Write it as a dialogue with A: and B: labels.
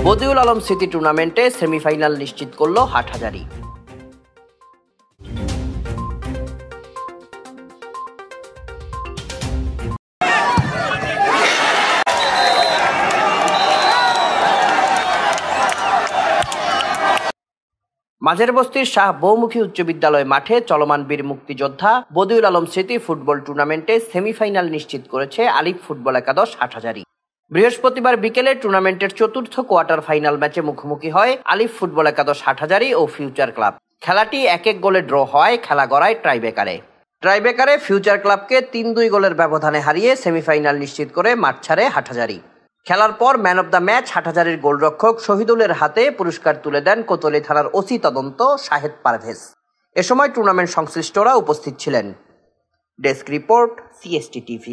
A: বদিউল আলম স্মৃতি টুর্নামেন্টে সেমিফাইনাল নিশ্চিত করল হাটহাজারী। মাঝের বস্তির শাহ বহুমুখী উচ্চ বিদ্যালয় মাঠে চলমান বীর মুক্তিযোদ্ধা বদিউল আলম স্মৃতি ফুটবল টুর্নামেন্টে সেমিফাইনাল নিশ্চিত করেছে আলিফ ফুটবল একাদশ হাটহাজারী। বৃহস্পতিবার বিকেলে টুর্নামেন্টের চতুর্থ কোয়ার্টার ফাইনাল ম্যাচে মুখোমুখি হয় আলিফ ফুটবল একাদশ হাটহাজারী ও ফিউচার ক্লাব। খেলাটি 1-1 গোলে ড্র হয়, খেলা গড়ায় ট্রাইবেকারে ফিউচার ক্লাবকে 3-2 গোলের ব্যবধানে হারিয়ে সেমিফাইনাল নিশ্চিত করে মাঠ ছাড়ে হাটহাজারী। খেলার পর ম্যান অব দ্য ম্যাচ হাটহাজারীর গোলরক্ষক শহীদুলের হাতে পুরস্কার তুলে দেন কোতোয়ালি থানার ওসি তদন্ত শাহেদ পারভেজ। এ সময় টুর্নামেন্ট সংশ্লিষ্টরা উপস্থিত ছিলেন। Desk report, CST TV।